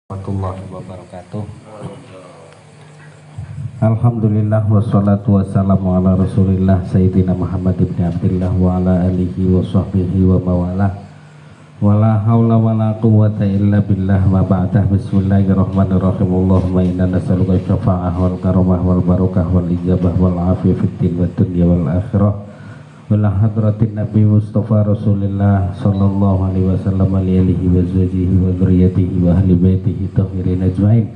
Warahmatullahi wabarakatuh. Alhamdulillah wassalatu wassalamu ala rasulillah Sayyidina Muhammad ibn Abdillah wa ala alihi wa sahbihi wa mawalah. Wala hawla wala quwwata illa billah ma ba'dah. Bismillahirrahmanirrahim. Allahumma inna nas'aluka syafa'ah wal karamah wal barakah wal ijabah wal afiyah fid din wad dunya wal akhirah. Wala hadratin Nabi Mustafa Rasulillah sallallahu alaihi wasallam alihi wa zawjihi wa dzurriyyatihi wa ahli baitihi tahirin ajmain.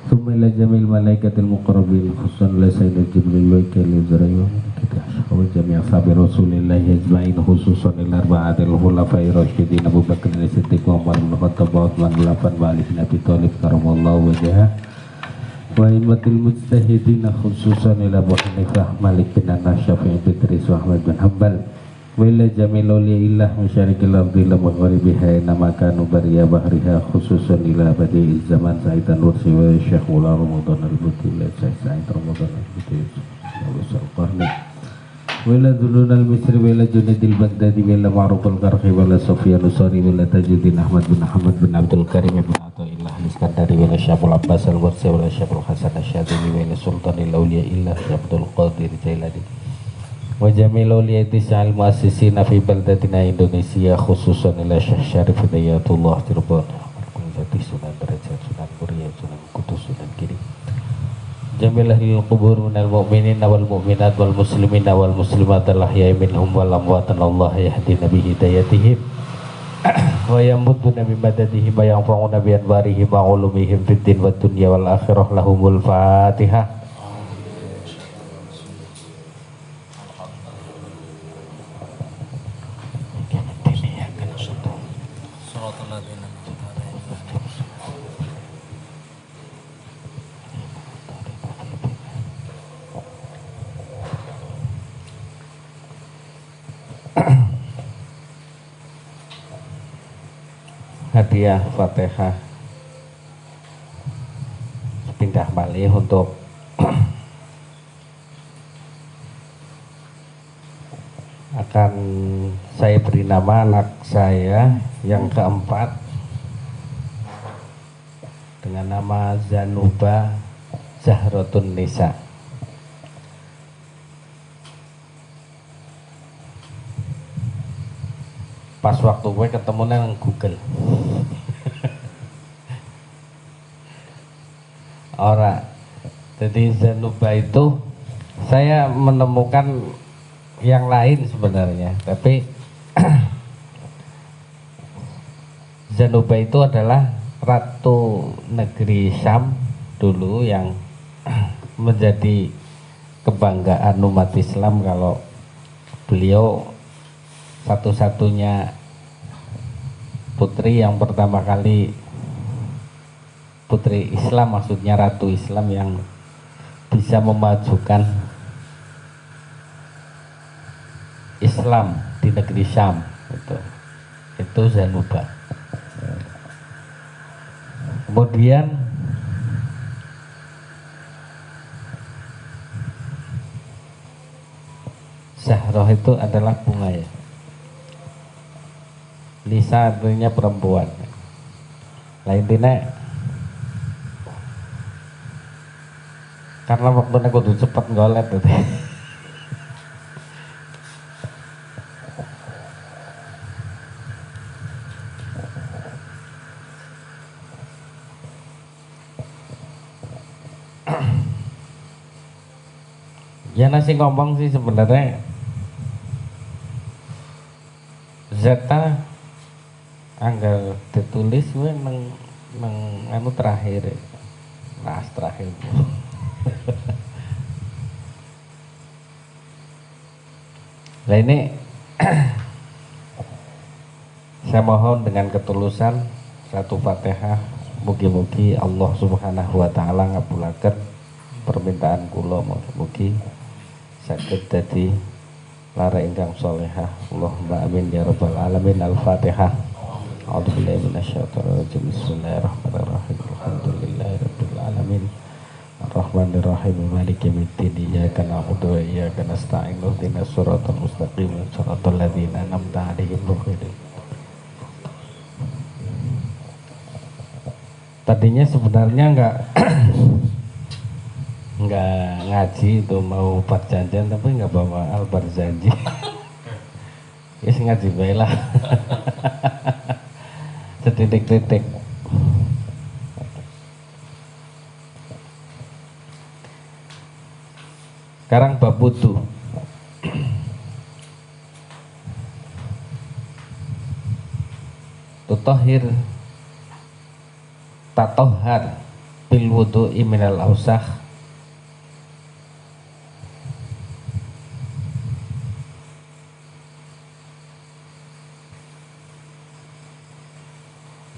Thumma ila jamil malaikatil muqarrabin khususan la sayyidina Jibril wa ikali zarayu kita wa jami' ashabi Rasulillah ajmain khususan ila arba'atil khulafai rasyidin Abu Bakar as-Siddiq wa Umar bin Khattab wa Utsman bin Affan wa Ali bin Abi Thalib karamallahu wajhahu wa immatil mujtahidina khususan ila Abu Hanifah Malik bin Anas Syafi'i Idris wa Ahmad bin Hanbal wa ila jamil awliyaillah musyarikil ardi la maghribiha nama kanu bariya bahriha khususan ila badi'iz zaman Sa'idan Nursi wa Syekh Ula Ramadan al-Buti la Sa'id Ramadan al-Buti al-Qarni wa ila Dhulun al-Misri wa ila Junidil Baghdadi wa ila Ma'ruf al-Qarhi wa ila Sufyan Nusari wa ila Tajuddin Ahmad bin Abdul Karim ibn Ata'illah Iskandari wa ila Syabul Abbas al-Warsi wa ila Syabul Hasan al-Syadili wa ila Sultanil Awliya illa Syabdul Qadir Jailani wa jamil awliyati sa'al muassisina fi baldatina Indonesia khususan ila Syekh Syarif Hidayatullah Cirebon Jati Sunan Derajat Sunan Muria Sunan Kudus Sunan Kiri jamil ahlil qubur minal mu'minin wal mu'minat wal muslimin wal muslimat al-ahya'i minhum wal amwatan Allah yahdi nabi hidayatihim wa yamuddu nabi madadihim wa yanfa'u nabi anwarihim wa ulumihim fid din wad dunya wal akhirah lahumul fatihah. Hadiah Fatihah pindah balik untuk akan saya beri nama anak saya yang keempat dengan nama Zanuba Zahratun Nisa. Pas waktu gue ketemu nang Google ora, jadi Zanuba itu saya menemukan yang lain sebenarnya, tapi Zanuba itu adalah ratu negeri Syam dulu yang menjadi kebanggaan umat Islam kalau beliau satu-satunya putri yang pertama kali, putri Islam maksudnya ratu Islam yang bisa memajukan Islam di negeri Syam. Itu Zanuba. Kemudian Zahroh itu adalah bunga ya. Nisa artinya perempuan. Lain tina karena waktunya kudu cepet ngolet gitu. Ya nasi ngomong sih sebenarnya Zeta anggar ditulis gue nang anu terakhir nas terakhir nah ini saya mohon dengan ketulusan satu Fatihah mugi-mugi Allah subhanahu wa ta'ala ngabulaken permintaan kula, mugi saged dadi lara ingkang sholehah. Allahumma amin ya rabbal alamin. Al-Fatihah. A'udzubillahi minasyaitonir rajim. Bismillahirrahmanirrahim. Alhamdulillahirabbil alamin. Ar-Rahmanir-Rahim. Maliki yaumiddin. Iyyaka na'budu wa iyyaka nasta'in. Ihdinas siratal mustaqim. Shiratal ladzina an'amta 'alaihim ghairil Tadinya sebenarnya nggak ngaji itu, mau perjanjian tapi nggak bawa al-barzanji. Yes, ngaji bae lah. Setitik-titik. Sekarang bab wudu. Tutahhir tatohar bil wudu'i minal ausakh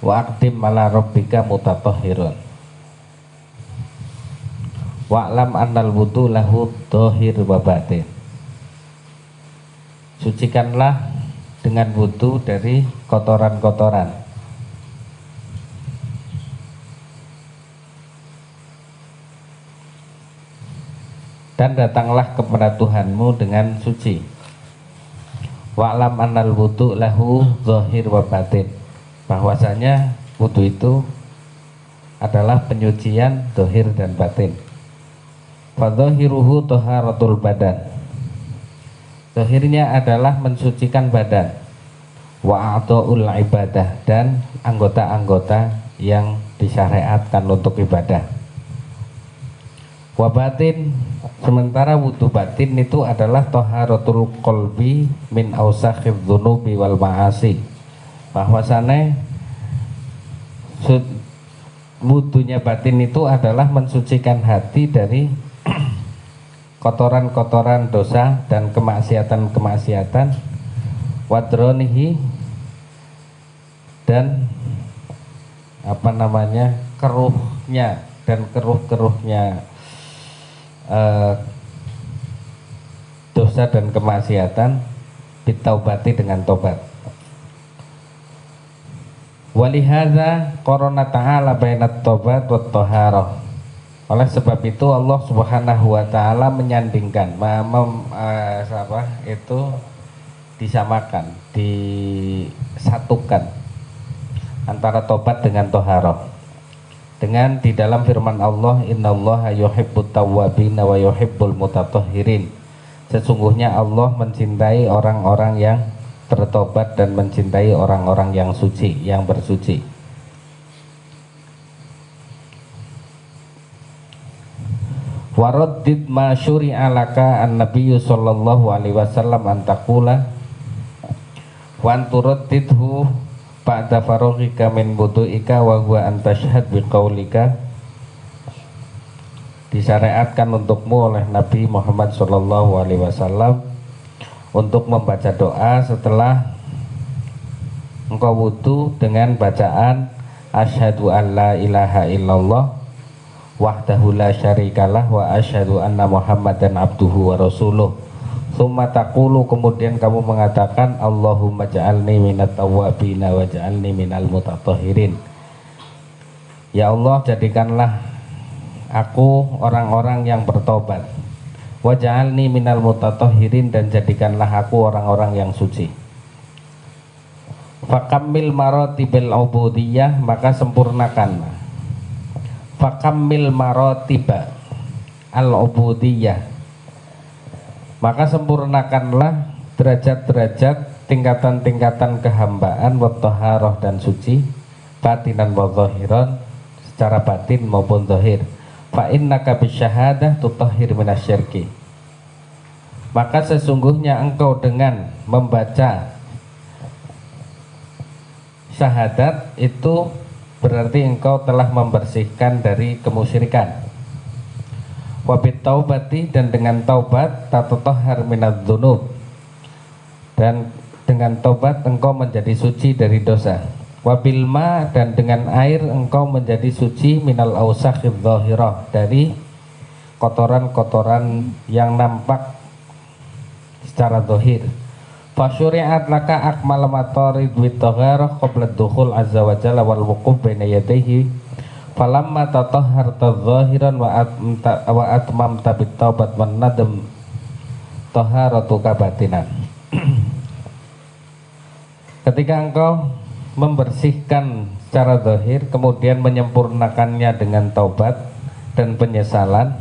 wa aqdim ala rabbika mutatahhirun wa'lam annal wudu lahu dhahir wa batin. Sucikanlah dengan wudu dari kotoran-kotoran. Dan datanglah kepada Tuhanmu dengan suci. Wa'lam annal wudu lahu dhahir wa batin. Bahwasanya wudu itu adalah penyucian dhahir dan batin. Fadhahiruhu taharatul badan. Zahirnya adalah mensucikan badan. Wa a'dha'ul ibadah, dan anggota-anggota yang disyariatkan untuk ibadah. Wa batin, sementara wudu batin itu adalah taharatul qalbi min ausakhidz dzunubi wal ma'asi. Bahwasanya wudunya batin itu adalah mensucikan hati dari kotoran-kotoran dosa dan kemaksiatan-kemaksiatan, wadronihi, dan keruhnya dan keruh-keruhnya dosa dan kemaksiatan, bitaubati, dengan tobat. Walihadza qarana ta'ala bainat tobat wat taharah. Oleh sebab itu Allah Subhanahu wa taala menyandingkan disamakan, disatukan antara tobat dengan taharah. Dengan di dalam firman Allah, innallaha yuhibbut tawwabin wa yuhibbul mutatahhirin. Sesungguhnya Allah mencintai orang-orang yang bertobat dan mencintai orang-orang yang suci, yang bersuci. Waraddid ma syuri'a laka an-nabiyyu sallallahu alaihi wasallam an taqula wa anturaddidhu ba'da farughika min wudu'ika wa huwa an tashhad biqaulika. Disyariatkan untukmu oleh Nabi Muhammad sallallahu alaihi wasallam untuk membaca doa setelah engkau wudu dengan bacaan asyhadu an la ilaha illallah wahdahu la syarikalah wa asyhadu anna muhammadan abduhu wa rasuluh. Tsumma taqulu, kemudian kamu mengatakan Allahumma ja'alni minat tawwabina wa ja'alni minal mutatahhirin. Ya Allah, jadikanlah aku orang-orang yang bertobat. Wa ja'alni minal mutatahhirin, dan jadikanlah aku orang-orang yang suci. Fakammil maratibil ubudiyah, maka sempurnakanlah. Fakammil maratiba al-ubudiyah, maka sempurnakanlah derajat-derajat, tingkatan-tingkatan kehambaan, wa taharah, dan suci, batinan wa zahiran, secara batin maupun zahir. Fa innaka bisyahadah tutahhir minasyirki, maka sesungguhnya engkau dengan membaca syahadat itu berarti engkau telah membersihkan dari kemusyrikan. Wa bitaubati, dan dengan taubat, tatahhar minadz-dzunub, dan dengan taubat engkau menjadi suci dari dosa. Wa bilma, dan dengan air engkau menjadi suci minal ausakhidz dzahirah, dari kotoran-kotoran yang nampak secara zahir. Fasyuri'at laka akmal matarid wit tagharah qabla dukhul azza wa jalla wal wuquf baina yadayhi falamma tatahharta zahiran wa atmamta bit taubat wan nadam taharatuka batinan. Ketika engkau membersihkan secara zahir, kemudian menyempurnakannya dengan taubat dan penyesalan,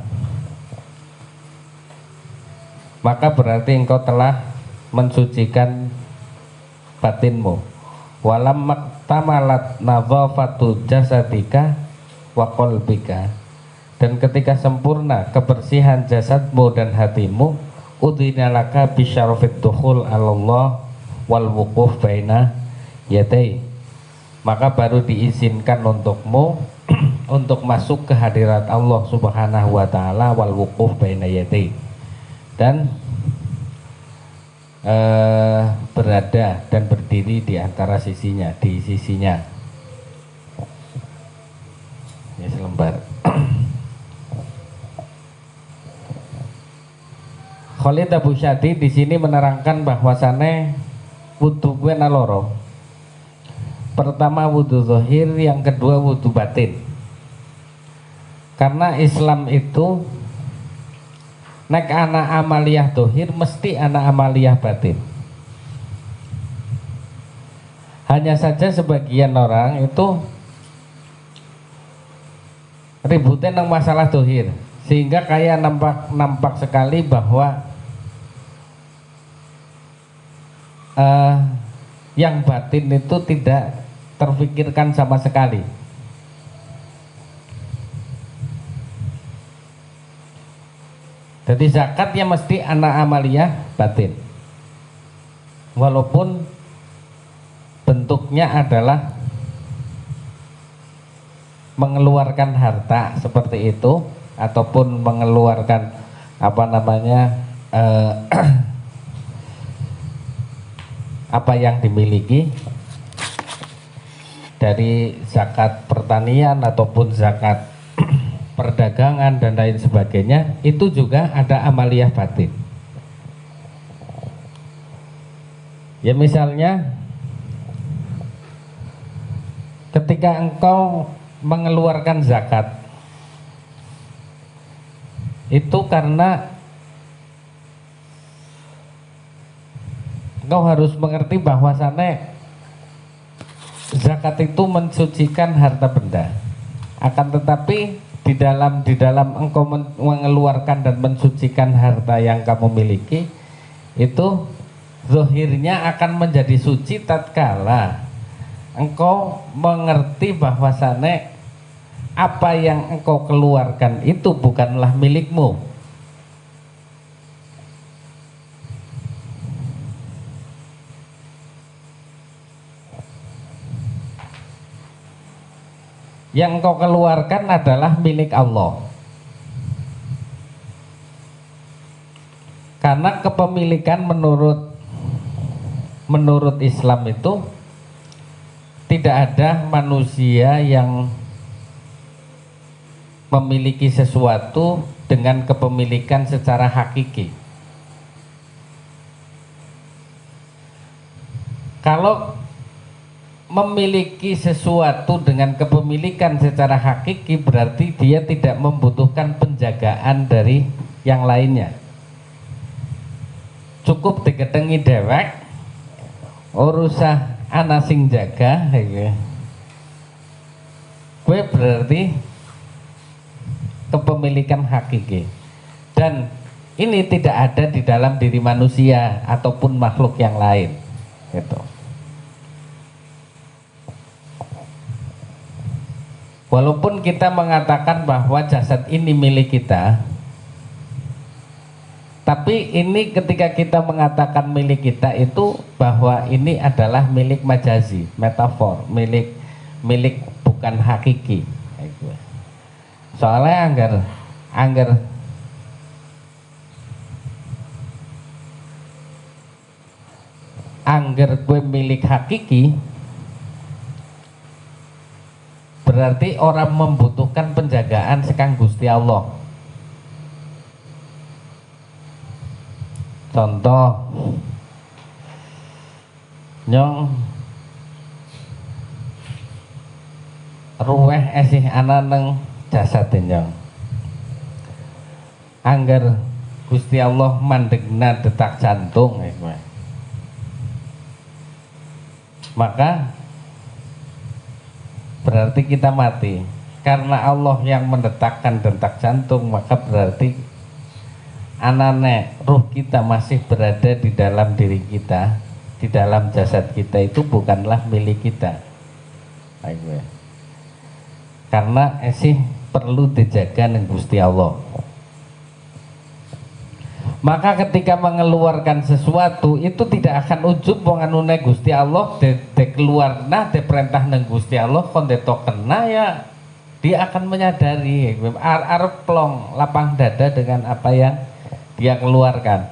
maka berarti engkau telah mensucikan batinmu. Walam maktamalat nadhafatu jasadika wa qalbika, dan ketika sempurna kebersihan jasadmu dan hatimu, udhinalaka bisyarafid dukhul alallah wal wuquf baina yaday, maka baru diizinkan untukmu untuk masuk ke hadirat Allah Subhanahu wa taala wal wuquf baina yaday, dan berada dan berdiri di antara sisinya, di sisinya. Ini selembar. Khalid Abu Syadi di sini menerangkan bahwasannya wudu kuwi ana loro. Pertama wudu zahir, yang kedua wudu batin. Karena Islam itu nek ana amaliyah dohir mesti ana amaliyah batin. Hanya saja sebagian orang itu ributnya nang masalah dohir, sehingga kayak nampak sekali bahwa yang batin itu tidak terfikirkan sama sekali. Jadi zakatnya mesti anak amaliyah batin, walaupun bentuknya adalah mengeluarkan harta seperti itu, ataupun mengeluarkan apa namanya apa yang dimiliki dari zakat pertanian ataupun zakat perdagangan dan lain sebagainya, itu juga ada amaliyah batin. Ya misalnya ketika engkau mengeluarkan zakat, itu karena engkau harus mengerti bahwasannya zakat itu mensucikan harta benda. Akan tetapi di dalam engkau mengeluarkan dan mensucikan harta yang kamu miliki, itu zahirnya akan menjadi suci tatkala engkau mengerti bahwasannya apa yang engkau keluarkan itu bukanlah milikmu. Yang engkau keluarkan adalah milik Allah. Karena kepemilikan menurut Islam itu tidak ada manusia yang memiliki sesuatu dengan kepemilikan secara hakiki. Kalau memiliki sesuatu dengan kepemilikan secara hakiki, berarti dia tidak membutuhkan penjagaan dari yang lainnya. Cukup digedengi dewek, urusah ana sing jaga, kue berarti kepemilikan hakiki. Dan ini tidak ada di dalam diri manusia ataupun makhluk yang lain, gitu. Walaupun kita mengatakan bahwa jasad ini milik kita, tapi ini ketika kita mengatakan milik kita itu bahwa ini adalah milik majazi, metafor, milik bukan hakiki. Soalnya angger gue milik hakiki, berarti orang membutuhkan penjagaan sekang Gusti Allah. Contoh, nyong ruweh esih ana neng jasad nyong, angger Gusti Allah mandegna detak jantung, maka berarti kita mati. Karena Allah yang mendetakkan detak jantung, maka berarti anane ruh kita masih berada di dalam diri kita, di dalam jasad kita, itu bukanlah milik kita. Karena perlu dijaga nang Gusti Allah. Maka ketika mengeluarkan sesuatu itu tidak akan ujub wong anune Gusti Allah de keluarna de perintah nang Gusti Allah kon de tokena ya dia akan menyadari arep plong lapang dada dengan apa yang dia keluarkan.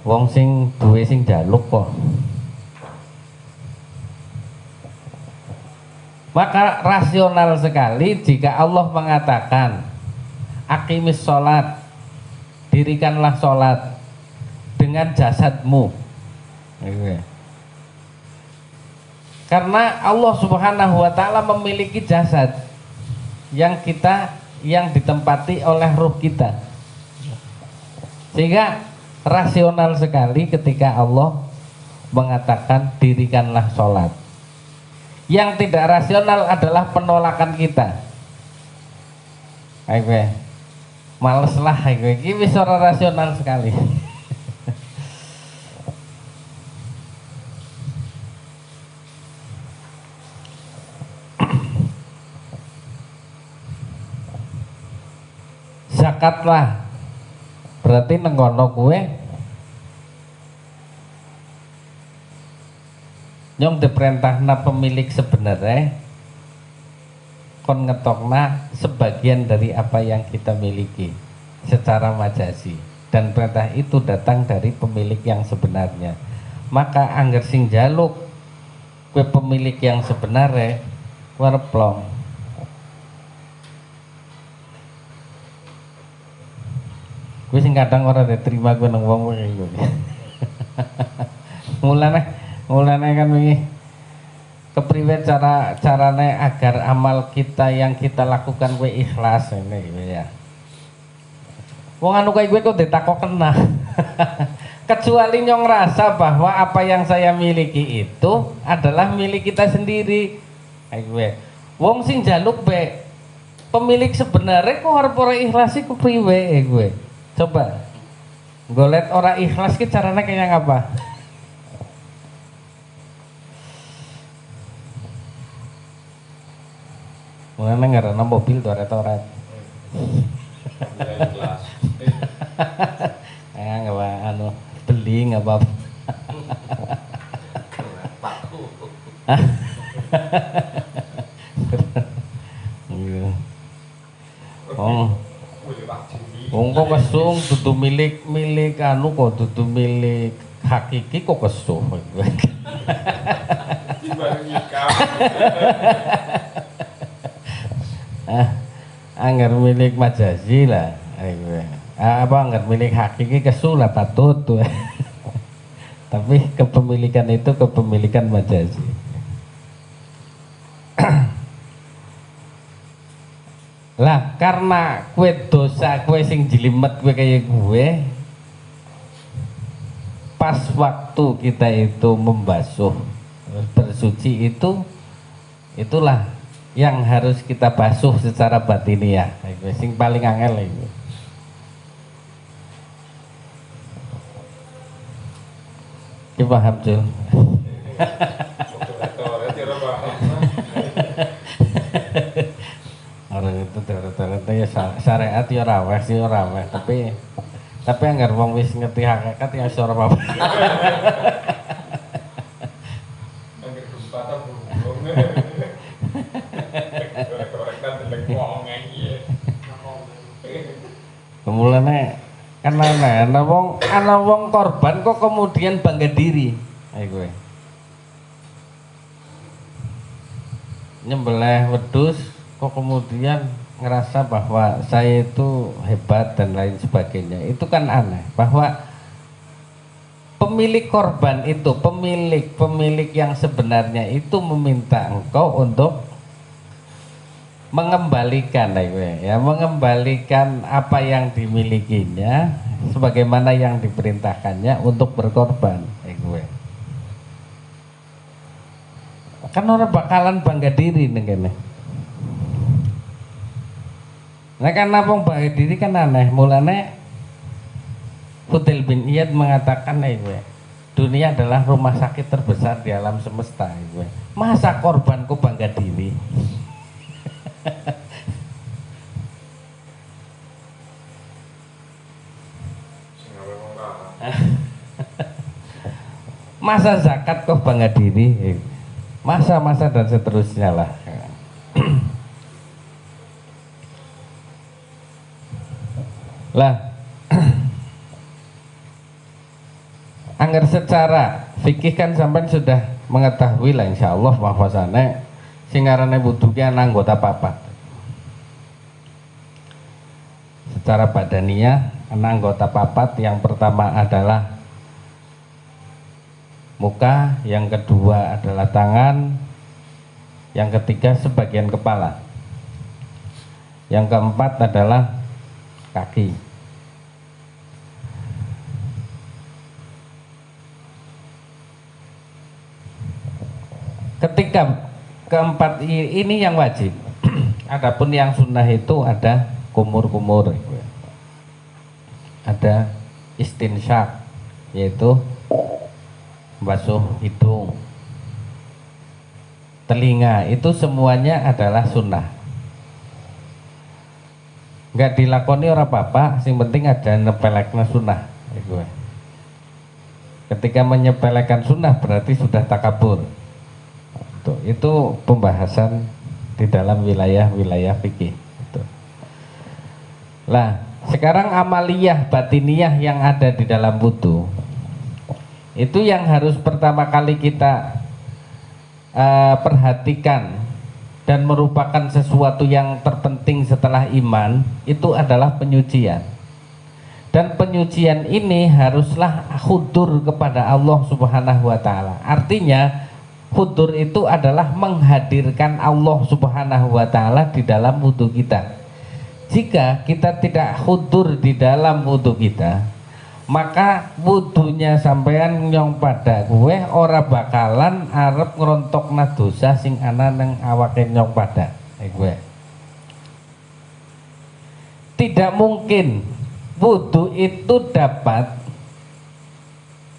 Wong sing duwe sing jaluk kok. Maka rasional sekali jika Allah mengatakan aqimis sholat, dirikanlah sholat dengan jasadmu. Karena Allah Subhanahu wa ta'ala memiliki jasad yang ditempati oleh ruh kita. Sehingga rasional sekali ketika Allah mengatakan dirikanlah sholat. Yang tidak rasional adalah penolakan kita. Males lah, ini bisa rasional sekali. Zakatlah, berarti nenggono kue nyong diperintahna pemilik sebenarnya kon ngetokna sebagian dari apa yang kita miliki secara majazi, dan perintah itu datang dari pemilik yang sebenarnya. Maka angger sing jaluk kue pemilik yang sebenarnya warplong. Kue sing kadang ora diterima gue nang wong iki. Mulane kan wingi kepriwe carane agar amal kita yang kita lakukan kue ikhlas ini ya. Wong anu kayak gue kok ditakok kena. Kecuali nyong rasa bahwa apa yang saya miliki itu adalah milik kita sendiri. Kayak gue. Wong sing jaluk be pemilik sebenarnya kok arep ora ikhlas iku priwe gue. Coba golet ora ikhlas ki carane kayak ngapa? Mulane ngarana mobil toret-toret. Nggak apa anu beli nggak apa-apa. Kok kesung dudu milik anu kok dudu milik hakiki kok kesung. Anggar milik majazi lah, apa anggar milik hakiki kesulah patut tuh. Tapi kepemilikan itu kepemilikan majazi. Lah karena kue dosa kue sing jelimet kue kayak gue, pas waktu kita itu membasuh bersuci itulah yang harus kita basuh secara batiniah. Sing paling angel itu. Ki paham, Jul? Orang itu ternyata ya syariat ya raweh sih raweh, tapi anggar wong wis ngerti hakikat ya ora apa-apa. Mulane kan ana wong korban kok kemudian bangga diri. Ayo kowe. Nyembelih wedhus kok kemudian ngerasa bahwa saya itu hebat dan lain sebagainya. Itu kan aneh bahwa pemilik korban itu, pemilik yang sebenarnya itu meminta engkau untuk mengembalikan mengembalikan apa yang dimilikinya sebagaimana yang diperintahkannya untuk berkorban. Kan orang bakalan bangga diri nih kene. Nah karena wong bangga diri kan aneh. Mulane Fudail bin Iyad mengatakan dunia adalah rumah sakit terbesar di alam semesta. Masa korbanku bangga diri? Masa zakat kok bangga diri? Masa dan seterusnya lah. Lah angger secara fikih kan sampai sudah mengetahui lah insya Allah bahwasanya singarane wudu ki ana anggota papat. Secara badaniyah ana anggota papat. Yang pertama adalah muka, yang kedua adalah tangan, yang ketiga sebagian kepala, yang keempat adalah kaki. Ketika keempat ini yang wajib. Adapun yang sunnah itu ada kumur-kumur, ada istinsyak, yaitu basuh hidung, telinga, itu semuanya adalah sunnah. Nggak dilakoni orang apa-apa, yang penting ada nepelekna sunnah. Ketika menyepelekan sunnah berarti sudah takabur. Itu pembahasan di dalam wilayah-wilayah fikih. Lah, sekarang amaliyah batiniyah yang ada di dalam wudu, itu yang harus pertama kali kita perhatikan dan merupakan sesuatu yang terpenting setelah iman, itu adalah penyucian. Dan penyucian ini haruslah khudur kepada Allah Subhanahu wa taala. Artinya khudur itu adalah menghadirkan Allah Subhanahu wa taala di dalam wudu kita. Jika kita tidak khudur di dalam wudu kita, maka wudunya sampean nyong pada gue ora bakalan arep ngrontokna dosa sing ana nang awake nyong pada gue. Tidak mungkin wudu itu dapat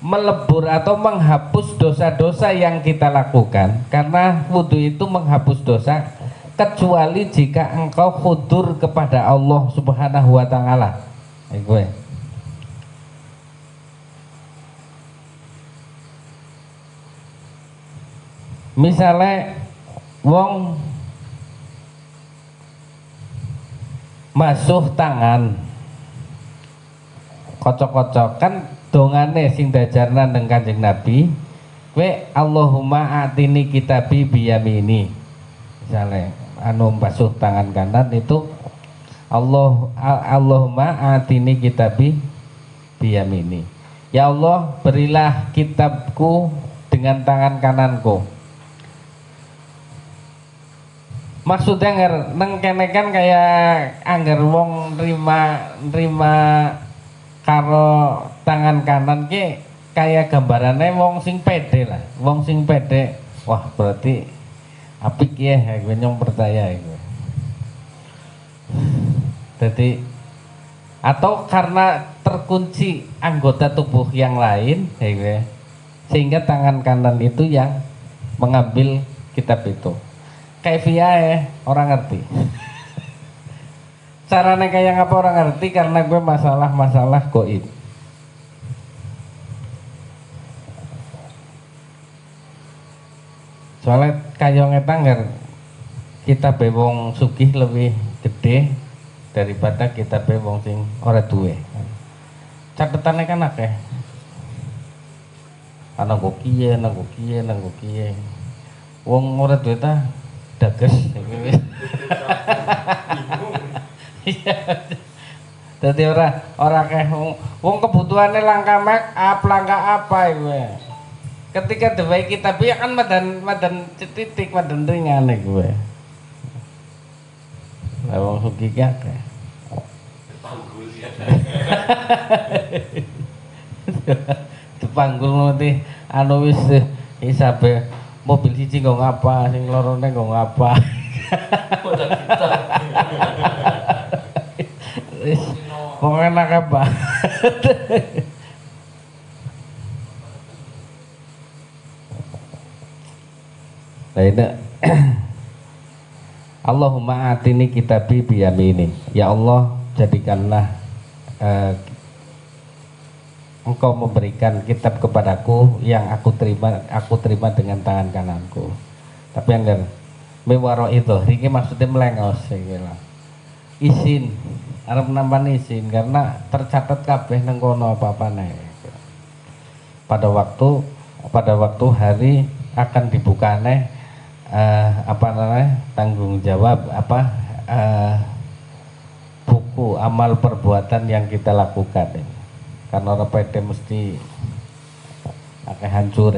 melebur atau menghapus dosa-dosa yang kita lakukan, karena wudu itu menghapus dosa kecuali jika engkau khudur kepada Allah Subhanahu wa taala. Gue. Misalnya wong masuh tangan kocok-kocok, kan dongane sing dajarna nang Kanjeng Nabi, we Allahumma atini kitabi biyamini. Misalnya anu basuh tangan kanan itu Allahumma atini kitabi biyamini. Ya Allah, berilah kitabku dengan tangan kananku. Maksudnya neng kene kan kayak angger wong nerima karo tangan kanan ki kayak gambarannya wong sing pede lah, wong sing pede. Wah, berarti apik ya, gue nyong percaya itu. Jadi atau karena terkunci anggota tubuh yang lain, sehingga tangan kanan itu yang mengambil kitab itu. Kayak orang ngerti. Caranya kayak apa orang ngerti, karena gue masalah goib. Soalnya kayongnya tangger kita bewong sugih lebih gede daripada kita bewong sing ora duwe. Catetannya kan akeh. Ana go kiye, wong ora duwe ta dages. Dadi ora akeh wong kebutuhane langka make up, langka apa iku. Ketika dewe kitab ya kan madan titik, madan ringan gue. Lah wong sugih akeh. Dipanggul nanti anu wis hisabe mobil siji nggo ngapa, sing lorone nggo ngapa. Wis pokoknya enak apa. Nah ini Allahumma atini kitabi biyamini. Ya Allah, jadikanlah Engkau memberikan kitab kepadaku yang aku terima dengan tangan kananku. Tapi yang mewaro itu, ini maksudnya melengos izin, arep nampan izin karena tercatat kabeh nang kono apa-apa nih. Pada waktu hari akan dibuka nih tanggung jawab buku amal perbuatan yang kita lakukan karena orang PT mesti akan hancur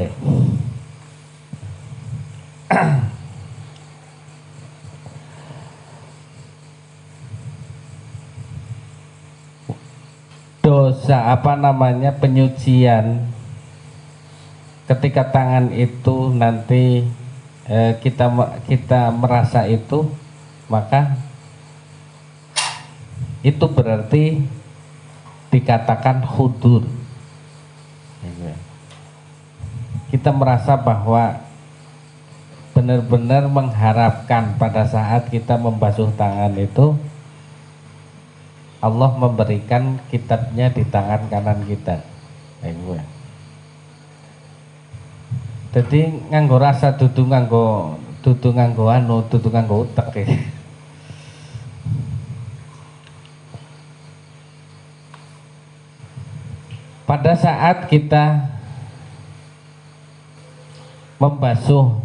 dosa penyucian ketika tangan itu nanti kita merasa itu, maka itu berarti dikatakan hudur. Kita merasa bahwa benar-benar mengharapkan pada saat kita membasuh tangan itu Allah memberikan kitabnya di tangan kanan kita. Jadi nganggo rasa dudu nganggo utek Pada saat kita membasuh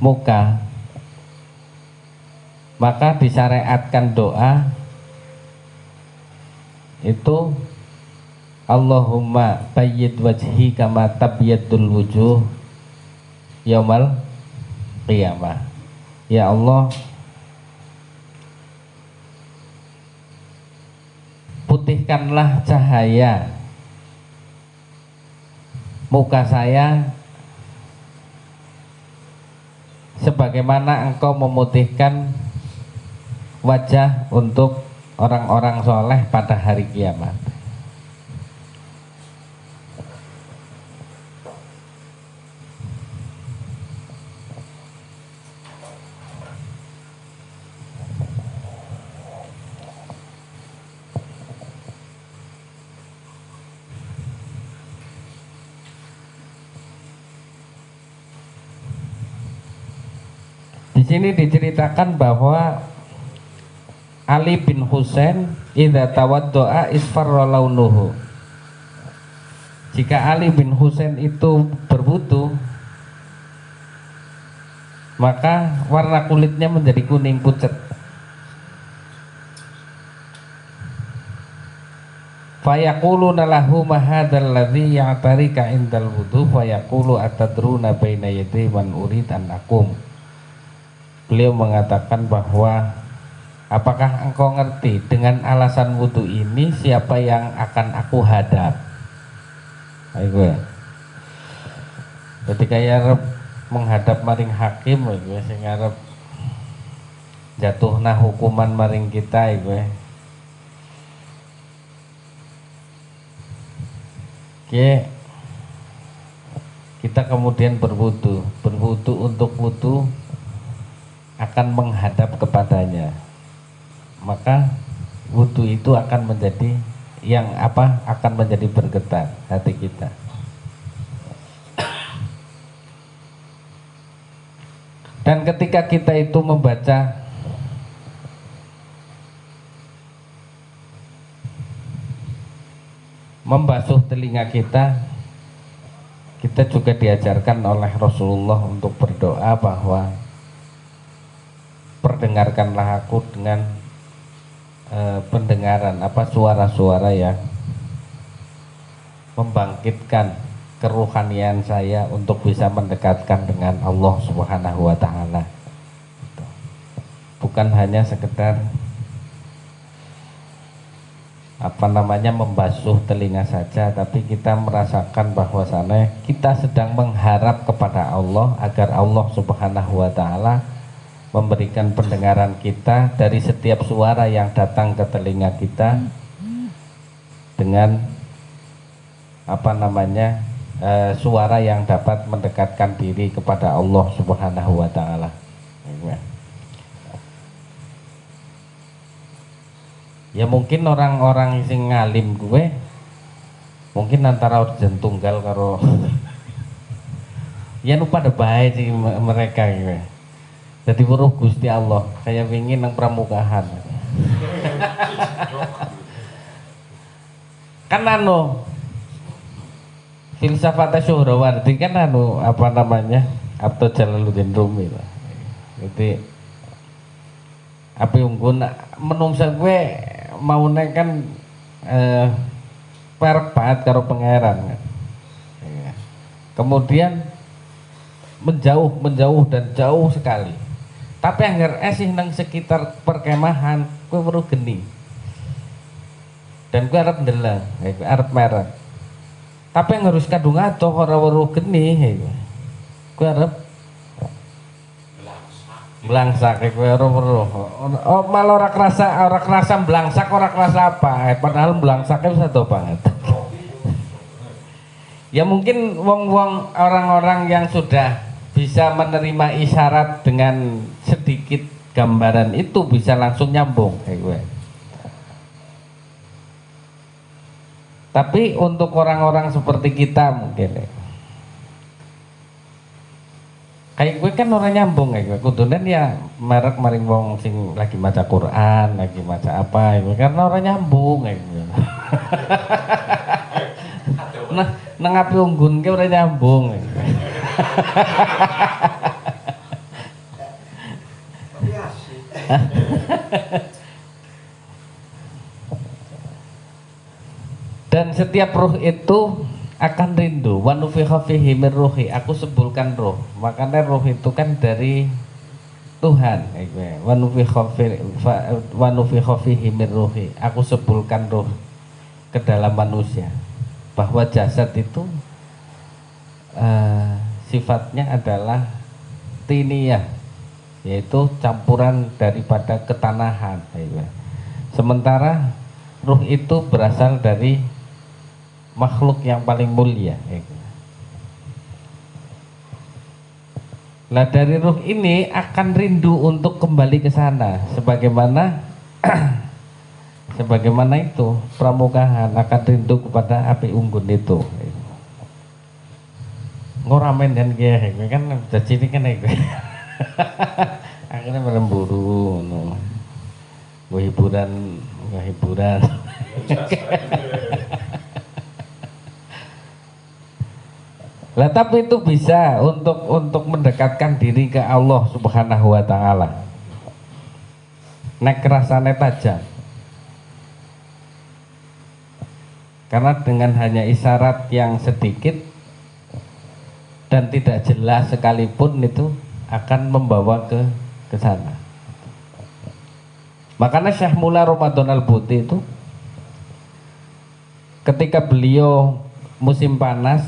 muka, maka disyariatkan doa itu Allahumma bayyid wajhi kama tabyaddul wujuh yaumal qiyamah. Ya Allah, putihkanlah cahaya muka saya sebagaimana Engkau memutihkan wajah untuk orang-orang soleh pada hari kiamat. Di sini diceritakan bahwa Ali bin Husain idza tawaddoa isfarra launuhu. Jika Ali bin Husain itu berwudu, maka warna kulitnya menjadi kuning pucat. Fayaquluna lahu ma hadzal ladzi ya'tarika indal wudu fayaqulu atadruna baina yaday man urid an aqum. Beliau mengatakan bahwa apakah engkau ngerti dengan alasan wudhu ini siapa yang akan aku hadap? Ayo, ketika ya menghadap maring hakim, sing arep jatuhna hukuman maring kita, kita kemudian berwudhu untuk wudhu akan menghadap kepadanya, maka wudhu itu akan menjadi akan menjadi bergetar hati kita. Dan ketika kita itu membasuh telinga kita juga diajarkan oleh Rasulullah untuk berdoa bahwa perdengarkanlah aku dengan pendengaran suara-suara yang membangkitkan keruhanian saya untuk bisa mendekatkan dengan Allah Subhanahu wa taala. Bukan hanya sekedar membasuh telinga saja, tapi kita merasakan bahwasannya kita sedang mengharap kepada Allah agar Allah Subhanahu wa taala memberikan pendengaran kita dari setiap suara yang datang ke telinga kita dengan suara yang dapat mendekatkan diri kepada Allah Subhanahu wa taala. Ya mungkin orang-orang sing ngalim gue mungkin antara urgen tunggal karo ya nu pada baik sih mereka gue. Jadi weruh Gusti Allah kayak ingin nang pramukahan. Kan filsafat Syuhrawardi kan Abto Jalaluddin Rumi lah. Jadi api unggun menungsa gue maune kan perek banget karo pangeran. Kemudian menjauh dan jauh sekali. Tapi anggar sih nang sekitar perkemahan gue baru geni. Dan gue arep ndeleng, arep merek. Tapi yang harus kadung atuh ora weruh geni. Gue arep blangsak gue ora weruh. Oh malah ora kerasa blangsak, ora kerasa apa. Padahal blangsaknya bisa tau banget. Ya mungkin wong-wong orang-orang yang sudah bisa menerima isyarat dengan sedikit gambaran itu bisa langsung nyambung kayak gue. Tapi untuk orang-orang seperti kita mungkin kayak gue kan orang nyambung kayak gue. Kudunan ya merek maring wong sing lagi maca Quran, lagi maca apa ya, karena orang nyambung kayak gue. Nang api unggun ke orang nyambung kayak gue. Dan setiap ruh itu akan rindu. Wa nufikha fihi min ruhi, aku sebulkan ruh. Makanya ruh itu kan dari Tuhan. Wa nufikha fihi min ruhi, aku sebulkan ruh ke dalam manusia. Bahwa jasad itu sifatnya adalah tiniyah, yaitu campuran daripada ketanahan. Sementara ruh itu berasal dari makhluk yang paling mulia. Nah dari ruh ini akan rindu untuk kembali ke sana, sebagaimana itu pramukahan akan rindu kepada api unggun itu. Ngoramen dan gue kan jadi ini kan akhirnya meremburu gue hiburan lah, tapi itu bisa untuk mendekatkan diri ke Allah Subhanahu wa taala. Nek rasane tajam. Karena dengan hanya isyarat yang sedikit dan tidak jelas sekalipun itu akan membawa ke sana. Makanya Syekh Mula Ramadan Al-Buti itu ketika beliau musim panas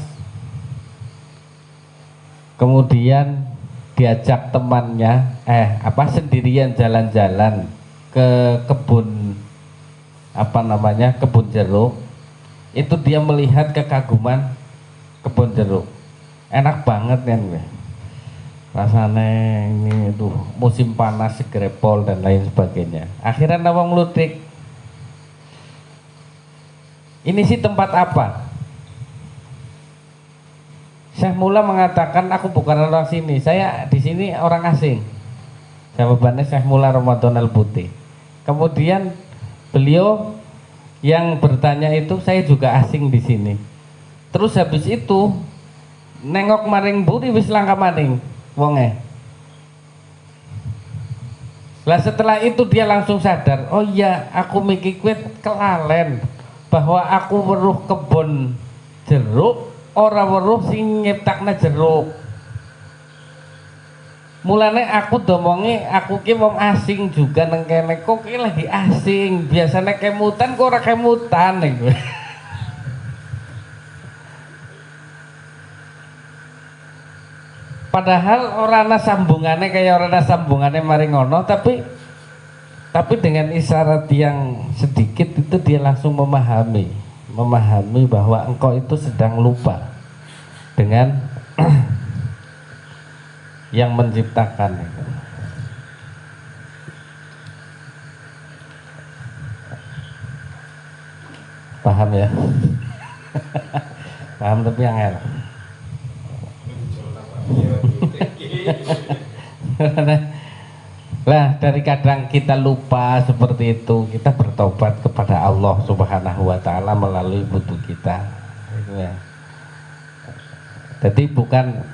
kemudian diajak temannya sendirian jalan-jalan ke kebun kebun jeruk, itu dia melihat kekaguman kebun jeruk. Enak banget kan gue rasanya ini tuh musim panas segrepol dan lain sebagainya. Akhirnya nawang lutik, ini sih tempat apa? Syekh Mula mengatakan aku bukan orang sini, saya di sini orang asing. Jawabannya Syekh Mula Ramadan Al-Buti. Kemudian beliau yang bertanya itu, saya juga asing di sini. Terus habis itu nengok maring buri wis langka maring wonge. Lah setelah itu dia langsung sadar, oh iya aku mikir kuwi kelalen bahwa aku weruh kebon jeruk ora weruh sing nyiptakna jeruk. Mulane aku domongi aku ki wong asing juga nang kene kok ki lagi asing. Biasanya kemutan kok ora kemutan iku. Padahal ora ana sambungane kaya ora ana sambungane mari ngono tapi dengan isyarat yang sedikit itu dia langsung memahami bahwa engkau itu sedang lupa dengan yang menciptakan itu. Paham ya? Paham tapi angel. Lah dari kadang kita lupa seperti itu, kita bertobat kepada Allah Subhanahu wa taala melalui wudu kita. Ya. Jadi bukan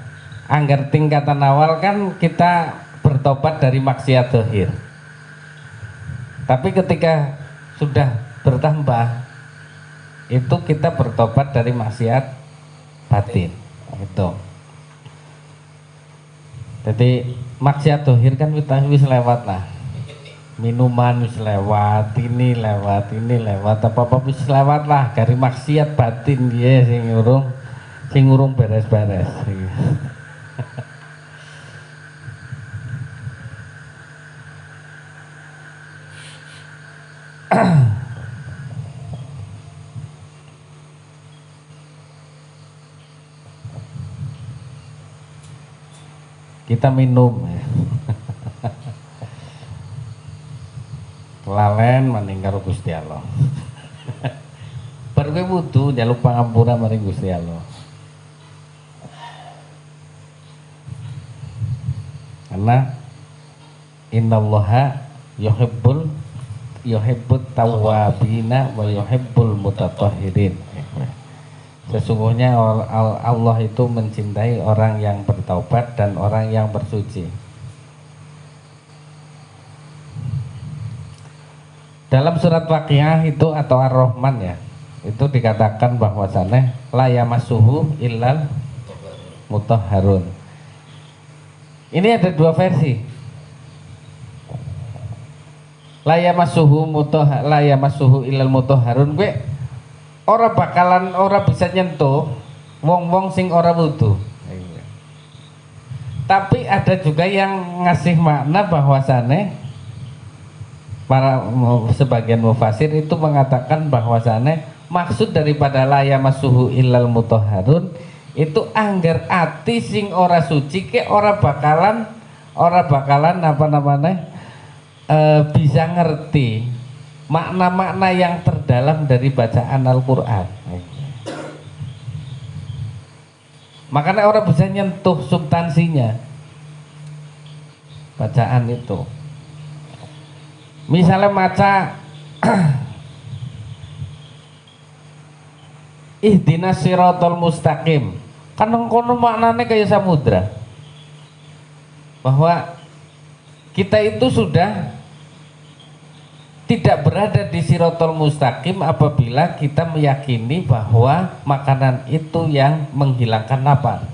anggar tingkatan awal kan kita bertobat dari maksiat zahir. Tapi ketika sudah bertambah itu kita bertobat dari maksiat batin. Gitu. Jadi maksiat zahir kan wis lewat lah. Minuman wis lewat, ini lewat, apa wis lewat lah. Dari maksiat batin dia sing urung beres-beres. Kita minum lalen maning karo Gusti Allah. Bar kowe wudu njaluk pangampura maring Gusti Allah. Karena innallaha yuhibbut tawwabina wa yuhibbul mutatahhirin. Sesungguhnya Allah itu mencintai orang yang bertaubat dan orang yang bersuci. Dalam surat Waqiah itu atau Ar-Rahman ya, itu dikatakan bahwasannya la yamassuhu illal mutahharun. Ini ada dua versi. La yamassuhu illal mutahharun gue ora bakalan ora bisa nyentuh wong-wong sing ora wudu. Tapi ada juga yang ngasih makna bahwasannya para sebagian mufasir itu mengatakan bahwasannya maksud daripada la yamassuhu illal mutahharun itu angger ati sing ora suci ke ora bakalan apa namanya bisa ngerti makna-makna yang terdalam dari bacaan Al-Quran. Makanya orang bisa nyentuh substansinya bacaan itu. Misalnya maca ihdinas siratal mustaqim, kan kono maknanya kayak samudra, bahwa kita itu sudah tidak berada di siratal mustaqim apabila kita meyakini bahwa makanan itu yang menghilangkan lapar.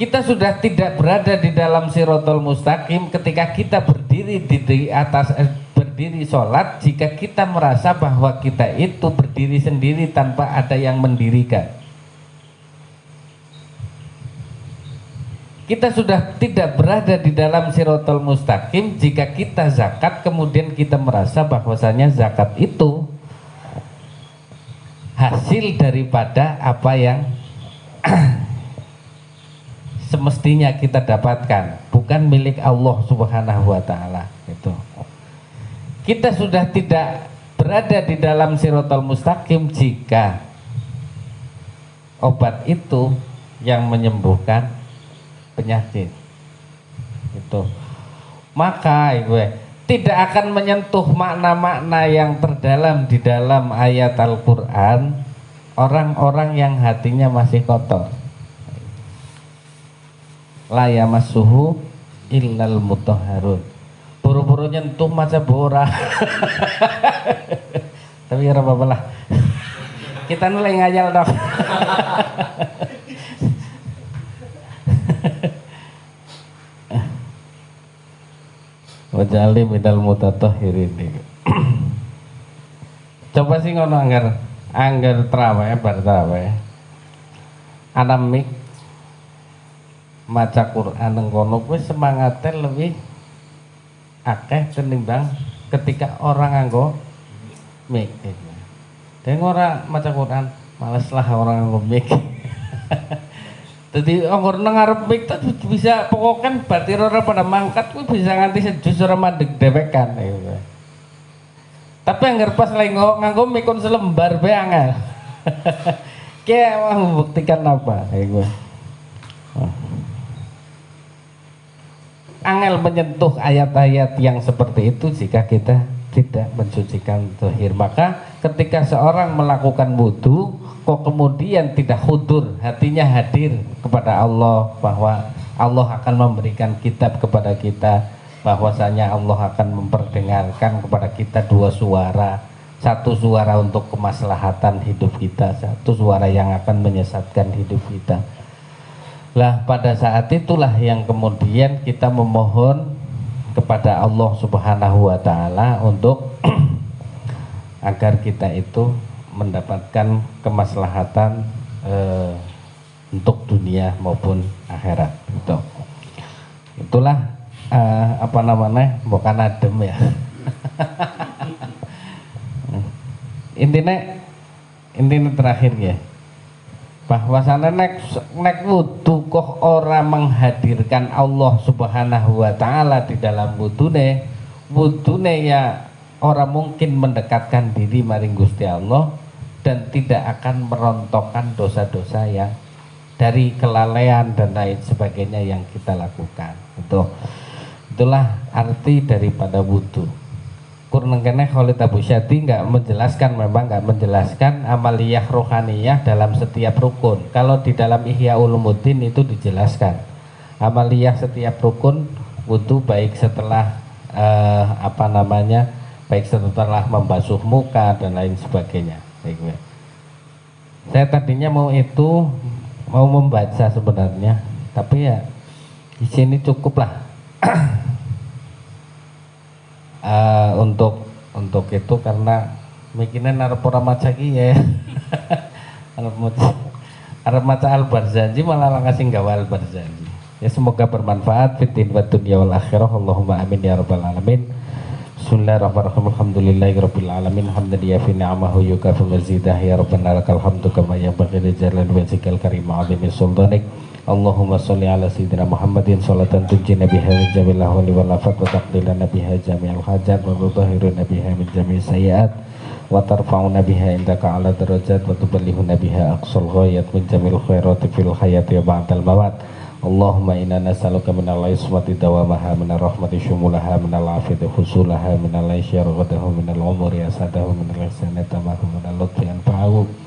Kita sudah tidak berada di dalam siratal mustaqim ketika kita berdiri di atas berdiri sholat jika kita merasa bahwa kita itu berdiri sendiri tanpa ada yang mendirikan. Kita sudah tidak berada di dalam siratal mustaqim jika kita zakat kemudian kita merasa bahwasanya zakat itu hasil daripada apa yang semestinya kita dapatkan, bukan milik Allah Subhanahu wa taala. Itu. Kita sudah tidak berada di dalam siratal mustaqim jika obat itu yang menyembuhkan penyakit itu, maka gue tidak akan menyentuh makna-makna yang terdalam di dalam ayat Al-Quran orang-orang yang hatinya masih kotor. La yamassuhu illal mutahharun, buru-buru nyentuh maca bora. Tapi ya apa lah, kita nulai ngajal dong. waj'alni minal mutatahhirin. Coba sih ngono anggar traweh bar traweh. Ana mik maca Quran nang kono kuwi semangate lebih akeh ketimbang ketika orang nganggo mik. Dan orang maca Quran males lah orang nganggo mik. Jadi anggur nang ngarep mik bisa pokokan batir ora pada mangkat kuwi bisa nganti sejus ora mandeg dewekan gitu. Tapi anggar pas lagi nganggo mik kon selembar bae angel. Kayak mau membuktikan apa kayak gue. Angel menyentuh ayat-ayat yang seperti itu jika kita tidak mensucikan zahir. Maka ketika seorang melakukan wudu kok kemudian tidak hudur, hatinya hadir kepada Allah, bahwa Allah akan memberikan kitab kepada kita, bahwasanya Allah akan memperdengarkan kepada kita dua suara, satu suara untuk kemaslahatan hidup kita, satu suara yang akan menyesatkan hidup kita. Lah pada saat itulah yang kemudian kita memohon kepada Allah Subhanahu wa taala untuk agar kita itu mendapatkan kemaslahatan untuk dunia maupun akhirat. Itulah apa namanya, bukan adem ya. intinya terakhir ya, bahwasanya nek wudu kok ora menghadirkan Allah Subhanahu wa taala di dalam wudune ya ora mungkin mendekatkan diri maring Gusti Allah dan tidak akan merontokkan dosa-dosa yang dari kelalaian dan lain sebagainya yang kita lakukan. Itulah arti daripada wudu. Kurnengkene Khalid Abu Syadi nggak menjelaskan amaliyah rohaniyah dalam setiap rukun. Kalau di dalam Ihya Ulumuddin itu dijelaskan amaliyah setiap rukun wudu, baik setelah baik setelah membasuh muka dan lain sebagainya. Saya tadinya mau membaca sebenarnya, tapi ya di sini cukuplah. Untuk itu karena mikirnya narap ora maca ki ya. Arep maca Al-Barzanji malah langsung gawa Al-Barzanji. Ya semoga bermanfaat fitin wa dunya wal akhirah. Allahumma amin ya rabbal alamin. Bismillahirrahmanirrahim. Alhamdulillahirabbil alamin. Hamdan yafi ni'amahu yukafi mazidah ya rabbana lakal hamdu kama yanbaghi li jalali wajhikal karim 'azimi sultanik. Allahumma sholli ala sayyidina Muhammadin sholatan tunjina biha min jami'il ahwali wal afat wa taqdilana biha jami'al hajat wa tudahhiruna biha min jami'is sayyi'at wa tarfa'una biha indaka ala darajat wa tuballighuna biha aqsal ghayat min jami'il khairati fil hayati wa ba'dal mawat. Allahumma inna nas'aluka minal ismati dawamaha minar rahmati syumulaha minal afiyati husulaha minal aisyari ghadahu minal umuri asadahu minal ihsani tamahu minal lutfi anfa'ahu.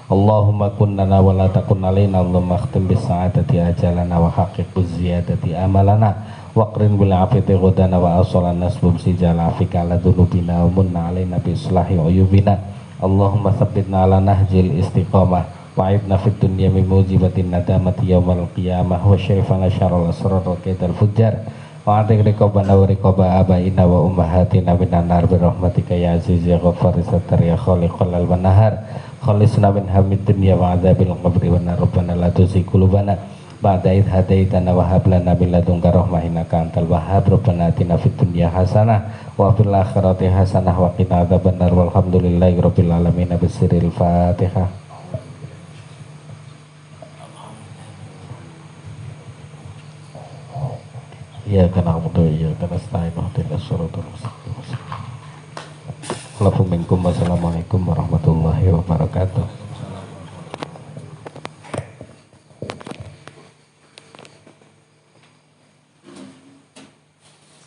Allahumma kunnana wa la takun alaina. Allahumma akhtim bis sa'adati ajalana wa haqqiq biz ziyadati amalana wa qrin bil afiyati ghudana wa asalan nasbum sijala afika ala dhunubina wa munna alaina bi islahi uyubina. Allahumma tsabbitna ala nahjil istiqamah wa aibna fid dunya min mujibatin nadamati yaumal qiyamah wa syarifana syarrul asrar wa kaidal fujjar wa atik riqabana wa riqaba abaina wa ummahatina minan nar bi rahmatika ya aziz ya ghaffar sattar ya khaliqal lal nahar. Khalisna min hamid dunya wa adzabil qabri wa rabbana la tuzigh qulubana ba'da idh hadaitana wa hab lana min ladunka rahmah innaka antal wahhab. Rabbana atina fid dunya hasanah wa fil akhirati hasanah wa qina adzabannar. Walhamdulillahi rabbil alamin. Bisiril Fatihah. Ya kana mutu ya kana stain ihdinas siratal mustaqim. Assalamualaikum warahmatullahi wabarakatuh.